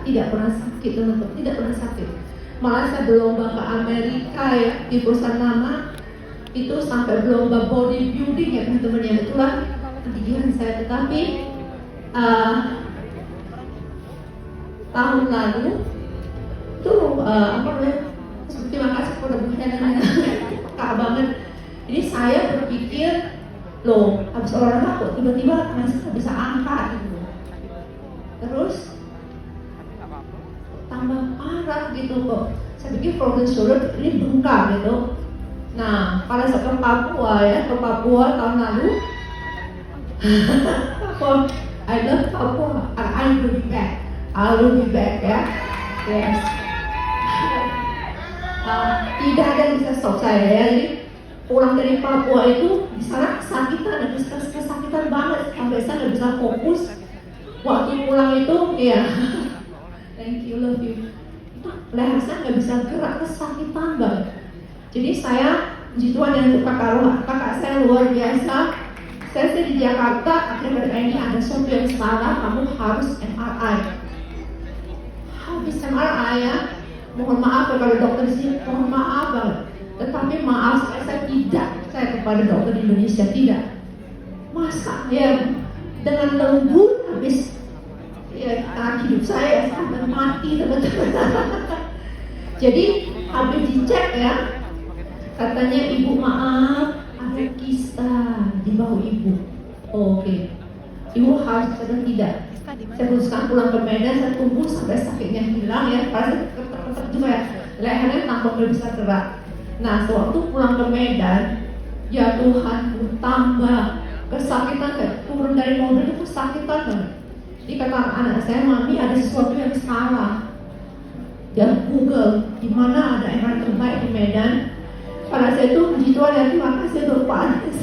tidak pernah sakit, teman-teman, tidak pernah sakit. Malah saya berlomba ke Amerika ya, di perusahaan nama itu sampai berlomba bodybuilding ya teman-teman ya, itulah kegigihan saya. Tetapi tahun lalu itu terima kasih kepada Bu Helen peka banget. Jadi saya berpikir, loh habis olahraga kok tiba-tiba tangan saya bisa angkat gitu, terus tambah parah gitu kok. Saya pikir frozen shoulder ini bengkak gitu. Nah, pada saat ke Papua tahun lalu, I love Papua, and I will be back ya. Yes. Tidak ada yang bisa stop saya ya. Jadi pulang dari Papua itu di sana kesakitan, kesakitan banget sampai saya nggak bisa fokus. Waktu pulang itu, ya, thank you, love you. Itu leher saya nggak bisa gerak, kesakitan banget. Jadi saya, puji Tuhan yang untuk kakak saya luar biasa. Saya di Jakarta, akhirnya ini ada sesuatu yang salah, kamu harus MRI. Habis MRI ya, mohon maaf ya kalau dokter di sini, mohon maaf banget. Tetapi maaf saya tidak percaya kepada dokter di Indonesia, tidak. Masa ya dengan lembut habis ya hidup saya sampai mati teman-teman. Jadi habis dicek ya, katanya ibu maaf ada kista di bahu ibu. Oke. Ibu harus sedang tidak. Saya teruskan pulang ke Medan, saya tunggu sampai sakitnya hilang ya. Karena ketek juga ya, lehernya tampak nggak bisa gerak. Nah, sewaktu pulang ke Medan, ya Tuhan, tambah kesakitan, kayak turun dari mobil itu kesakitan banget. Jadi kata anak saya, mami ada sesuatu yang salah. Dia Google, di mana ada MRI terbaik di Medan. Pada saya itu puji Tuhan ya, terima kasih untuk Pak Anies.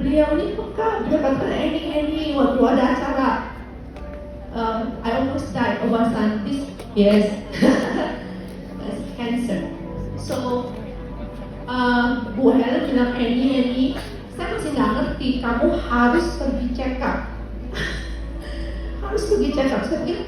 Beliau ini peka, dia katakan ini waktu ada acara I almost died obasan this, yes, cancer. So Bu Helen bilang ini, saya masih nggak ngerti, kamu harus pergi check up. Harus pergi check up. Saya pikir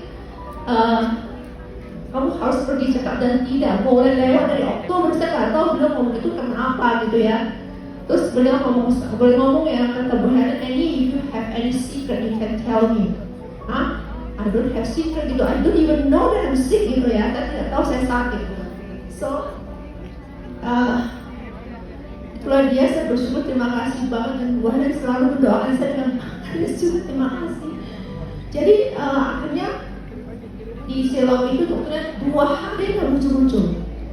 kamu harus pergi check up dan tidak boleh lewat dari Oktober. Saya nggak tahu beliau ngomong itu kenapa gitu ya. Terus beliau ngomong ya, kata Bu Helen, if you have any secret you can tell me. Hah? I don't have secret gitu, I don't even know that I'm sick gitu ya. Saya tidak tahu saya sakit. So itulah dia, saya bersyukur, terima kasih banget, dan Bu Helen selalu mendoakan saya dengan manis juga, terima kasih. Jadi akhirnya di Siloam itu dokternya 2 hari nggak muncul-muncul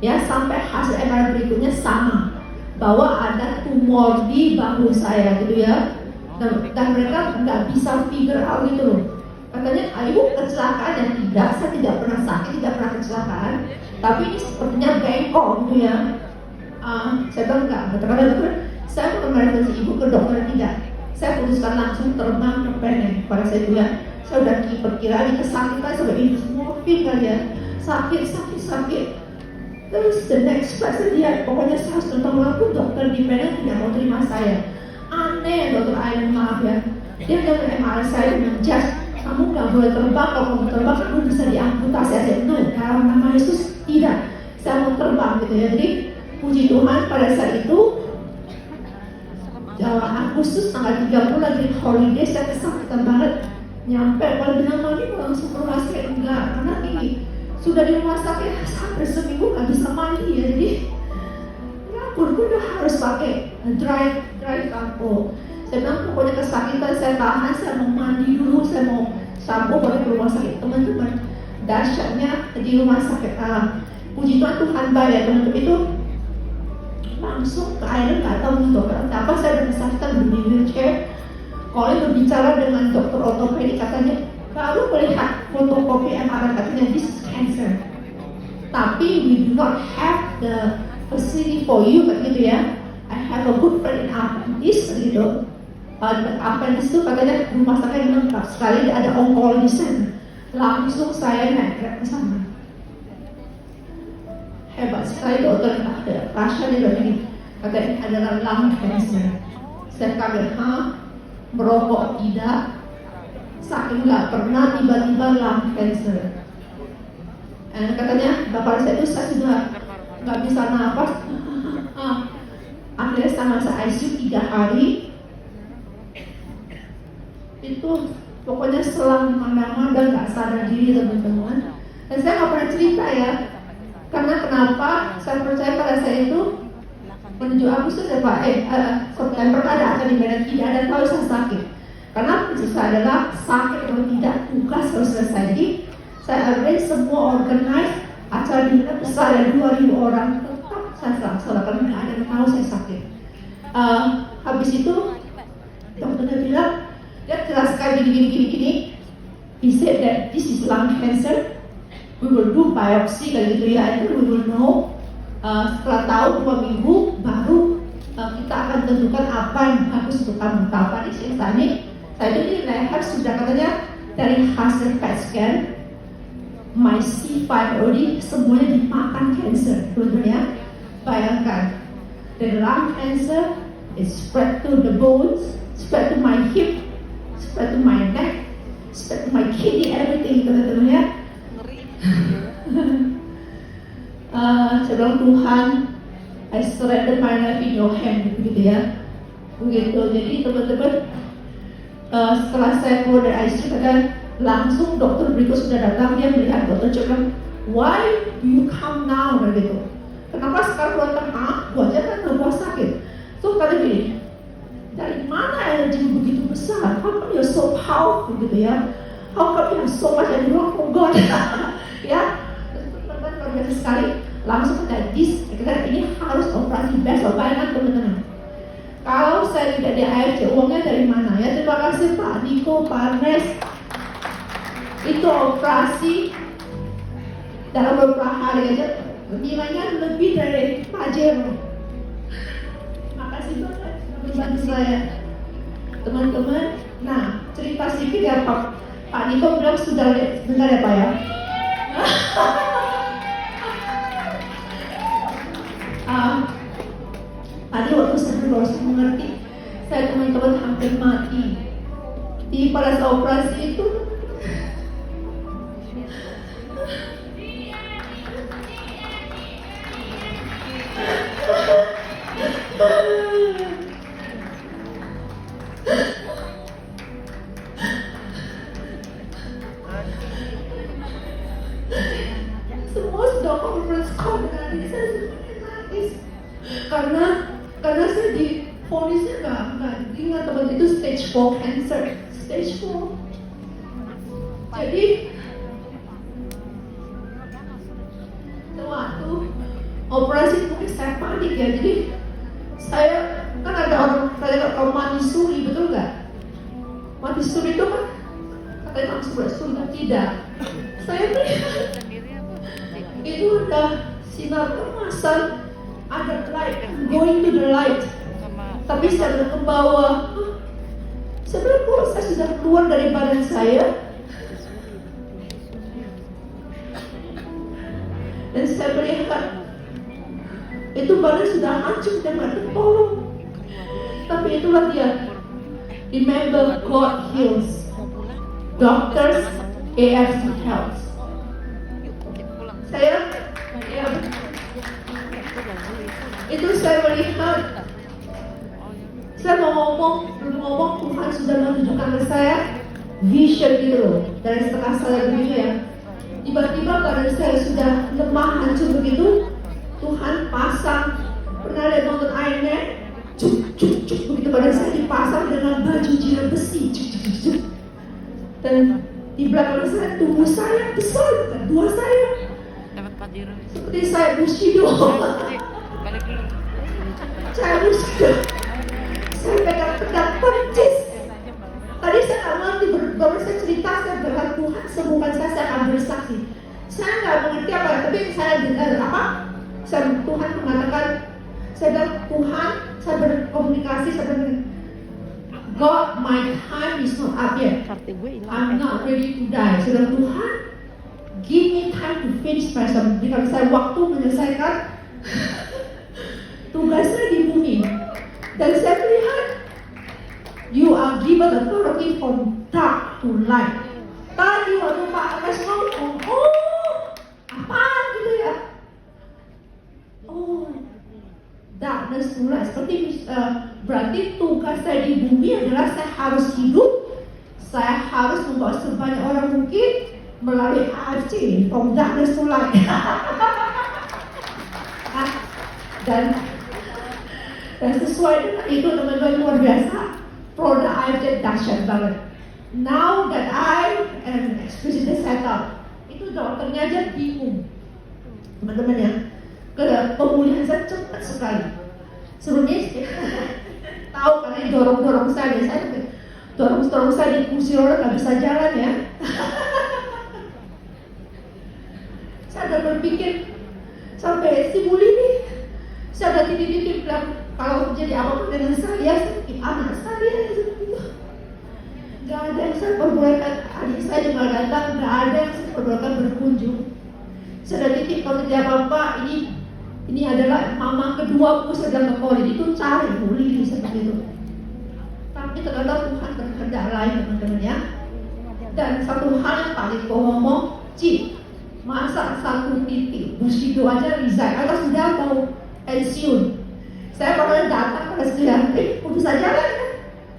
ya, sampai hasil MRI berikutnya sama, bahwa ada tumor di bahu saya gitu ya. Dan mereka nggak bisa figure out gitu loh. Katanya, ayo kecelakaan, yang tidak, saya tidak pernah sakit, tidak pernah kecelakaan, tapi ini sepertinya bengkok gitu ya. Saya bilang enggak, kata dokter, saya mau kemarin ibu ke dokter, tidak. Saya putuskan langsung terbang ke Penang. Pada saat itu ya, saya udah perkiraan kesakitan sampai morfin kali ya, sakit. Terus the next flight dia, pokoknya saya harus nonton langsung, dokter di Penang tidak mau terima saya. Aneh dokter Ayan, maaf ya. Dia bilang MRI saya menjudge, kamu nggak boleh terbang, kalau kamu terbang kamu bisa diamputasi. Saya no, dalam nama Yesus tidak, saya mau terbang gitu ya. Jadi puji Tuhan pada saat itu Agustus tanggal 30 lagi holiday, saya kesakitan banget. Nyampe kalau bilang mami langsung ke rumah sakit, enggak, karena ini sudah di rumah sakit sampai seminggu nggak bisa mandi ya. Jadi ya pun udah harus pakai dry shampoo. Saya bilang pokoknya kesakitan, saya tahan, saya mau mandi dulu, saya mau shampoo baru ke rumah sakit. Teman-teman, dahsyatnya di rumah sakit, puji Tuhan baik ya teman-teman, itu langsung ke air, nggak tahu dokter apa, saya udah kesakitan di wheelchair. Kalau berbicara dengan dokter ortopedi, katanya kalau melihat fotokopi MRI, katanya this is cancer, tapi we do not have the facility for you gitu ya. I have a good friend in Adventist gitu. Adventist itu katanya rumah sakit yang lengkap sekali, ada onkologis. Langsung saya naik ke sana. Hebat sekali dokter, Rasha dia bilang ini, katanya adalah lung cancer. Saya kaget, merokok tidak, saking nggak pernah tiba-tiba lung cancer. Katanya bapak saya itu saya sudah nggak bisa nafas. Akhirnya saya masuk ICU 3 hari. Itu pokoknya selang mana-mana dan nggak sadar diri teman-teman. Dan saya nggak pernah cerita ya, karena kenapa saya percaya pada saya itu menuju Agustus ya Pak, September ada akan dibayar tidak ada tahu saya sakit. Karena prinsip saya adalah sakit atau tidak tugas harus selesai. Jadi saya arrange semua organize acara dinner besar ya 2.000 orang tetap saya laksanakan, nggak ada yang tahu saya sakit. Habis itu dokternya bilang, dia jelaskan gini. He said that this is lung cancer. We will do biopsy kayak gitu ya, and we will know. Setelah tahu 2 minggu baru kita akan tentukan apa yang bagus untuk kamu. Tahu di sini saya itu di leher sudah katanya dari hasil PET scan my C5 already semuanya dimakan cancer, teman-teman ya. Bayangkan, the lung cancer is spread to the bones, spread to my hip, spread to my neck, spread to my kidney, everything, teman-teman ya. Saya bilang, Tuhan, I surrender my life in your hand, begitu ya. Begitu, jadi teman-teman, setelah saya keluar dari ICU, langsung dokter berikut sudah datang, dia melihat dokter bilang, why do you come now, begitu. Kenapa sekarang keluar tengah, wajah kan lebih sakit. So kata gini, dari mana energi begitu besar? How come you're so powerful, gitu ya? How come you have so much energy from God? Ya, teman-teman luar biasa sekali. Langsung kata ini harus operasi besok. Bayangkan teman-teman, kalau saya tidak di AFC, uangnya dari mana ya? Terima kasih Pak Niko, Pak Nes. Itu operasi dalam beberapa hari aja nilainya lebih dari Pajero. Makasih banget membantu saya, teman-teman. Nah, cerita sedikit ya Pak Niko bilang sudah dengar ya Pak ya. Tadi waktu saya baru mengerti, saya teman-teman hampir mati di pada saat operasi itu. Semua sudah conference call dengan diri saya semuanya nangis karena saya di polisnya nggak ingat teman itu stage 4 cancer, stage 4. Jadi waktu operasi itu saya panik ya. Jadi saya kan ada orang saya kalau mati suri, betul nggak? Mati suri itu kan katanya langsung bersurga, tidak. Saya melihat itu ada sinar kemasan, ada light, going to the light. Tapi saya bilang ke bawah. Saya bilang, kalau saya sudah keluar dari badan saya, dan saya melihat itu badan sudah hancur dan nggak tertolong. Tapi itulah dia. Remember, God heals. Doctors, AFC helps. Saya, ya, itu saya melihat. Saya mau ngomong, Tuhan sudah menunjukkan ke saya vision gitu loh. Dari setengah saya begitu ya. Tiba-tiba badan saya sudah lemah, hancur begitu. Tuhan pasang, pernah lihat nonton Iron Man? Cuk, begitu badan saya dipasang dengan baju jiran besi. Cuk. Dan di belakang saya tubuh saya besar, dua saya. Seperti saya Bushido. Saya Bushido. Saya pegang pedang percis. Tadi saya nggak mengerti, baru saya cerita, saya berkata Tuhan sembuhkan saya akan bersaksi. Saya nggak mengerti apa, tapi saya dengar apa? Tuhan mengatakan, saya bilang Tuhan, saya berkomunikasi, saya bilang God, my time is not up yet. I'm not ready to die. Saya bilang Tuhan, give me time to finish myself. Jika saya waktu menyelesaikan tugas saya di bumi. Dan saya melihat You are given authority from dark to light. Tadi waktu Pak Anas ngomong, oh, apa gitu ya? Oh, darkness to light. Seperti berarti tugas saya di bumi adalah saya harus hidup, saya harus membawa sebanyak orang mungkin melalui AFC from darkness to light. dan sesuai dengan itu teman-teman, luar biasa, produk AFC dahsyat banget. Now that I am explicitly set up, itu dokternya aja bingung, teman-teman ya. Pemulihan saya cepat sekali. Sebelumnya tahu karena dorong saya dorong saya di kursi roda nggak bisa jalan ya. Saya udah berpikir sampai si Muli nih, saya udah titip bilang kalau terjadi apapun dengan saya, anak saya gitu. Gak ada yang saya perbolehkan, adik saya juga datang, gak ada yang saya perbolehkan berkunjung. Saya udah titip kalau terjadi apa-apa, ini adalah mama kedua saya bilang ke Kori, itu cari Muli seperti itu. Tapi ternyata Tuhan berkehendak lain teman-teman ya. Dan satu hal yang paling ngomong, Ci, masa satu titik Bushido aja resign atau sudah mau pensiun. Saya pernah datang pada sekalian, udah saja kan?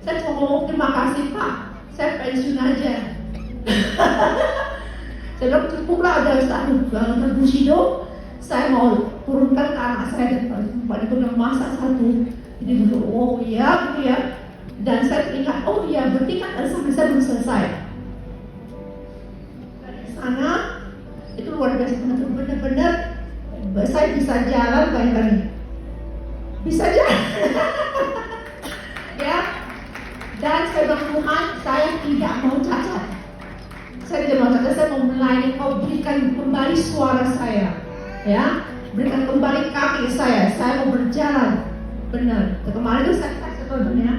Saya cuma ngomong terima kasih Pak, saya pensiun aja. Saya bilang cukuplah ada satu Bushido, saya mau turunkan ke anak saya dan perempuan itu dalam masa satu. Jadi dulu, oh iya gitu ya. Dan saya ingat, oh iya berarti kan sampai saya belum selesai. Dari sana itu luar biasa teman-teman, benar-benar saya bisa jalan bayangkan, bisa jalan. Ya. Dan saya bilang Tuhan, saya tidak mau cacat. Saya tidak mau cacat, saya mau melayani, kau berikan kembali suara saya. Ya, berikan kembali kaki saya mau berjalan benar. Kemarin itu saya sebenarnya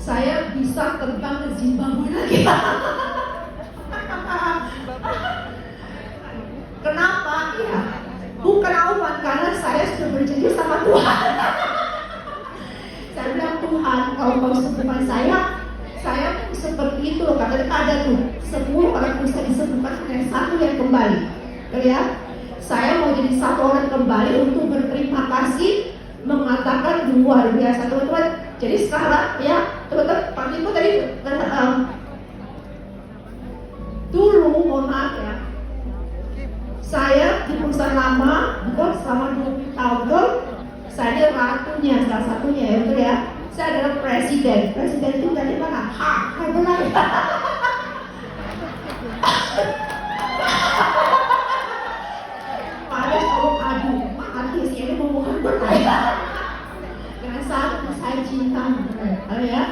saya bisa terbang ke Zimbabwe lagi. Kenapa? Ya, bukan awan, karena saya sudah berjanji sama Tuhan. Saya bilang Tuhan, kalau kau sembuhkan saya seperti itu loh. Karena ada tuh 10 orang bisa disembuhkan, hanya satu yang kembali. Ya, saya mau jadi satu orang kembali untuk berterima kasih, mengatakan luar biasa teman-teman. Jadi sekarang ya teman-teman, Pak Niko tadi dulu mohon maaf ya, saya di perusahaan lama betul selama 20 tahun, saya ratunya salah satunya ya betul ya. Saya adalah presiden itu dari mana? Benar. Ini memohon bertanya dengan sangat saya cinta ya,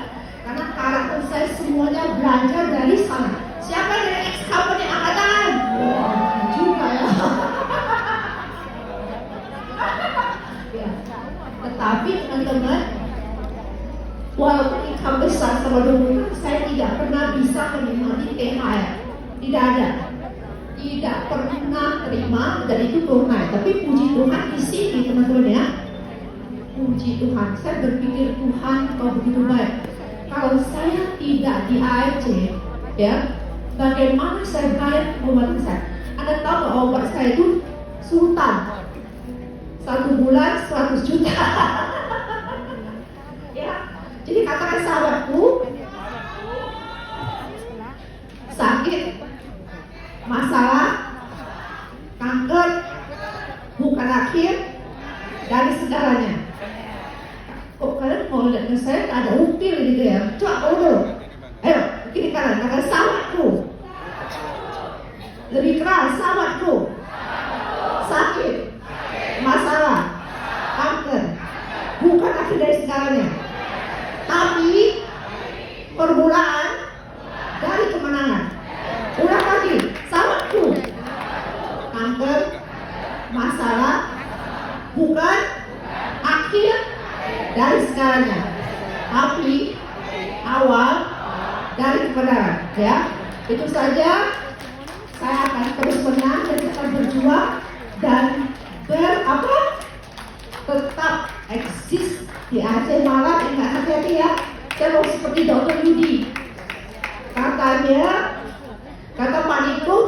karena karakter saya semuanya belajar dari sana. Siapa dari ex company angkat tangan? Wah juga ya. Ya. Tetapi teman-teman, walaupun income besar sama dulu, saya tidak pernah bisa menikmati THR. Tidak ada. Tidak pernah terima, dan itu tunai. Tapi puji Tuhan di sini teman-teman ya, puji Tuhan. Saya berpikir Tuhan kau begitu baik. Kalau saya tidak di AFC, ya, bagaimana saya bayar pengobatan saya? Anda tahu nggak obat saya itu sultan, 1 bulan 100 juta. Ya, jadi katakan sahabatku, sakit, masalah, kanker, bukan akhir dari segalanya. Kok kalian mau lihat ke saya ada upil gitu ya? Coba dulu, ayo kiri kanan, katakan sahabatku, lebih keras, sahabatku, sakit, masalah, kanker, bukan akhir dari segalanya, tapi permulaan dari kemenangan. Ulang lagi, sahabatku, kanker, masalah, bukan akhir dari segalanya, tapi awal dari kebenaran. Ya, itu saja. Saya akan terus menang dan akan berjuang dan tetap eksis di Aceh malam, ingat hati-hati ya. Saya mau seperti Dr. Yudi. Kata Pak Niko,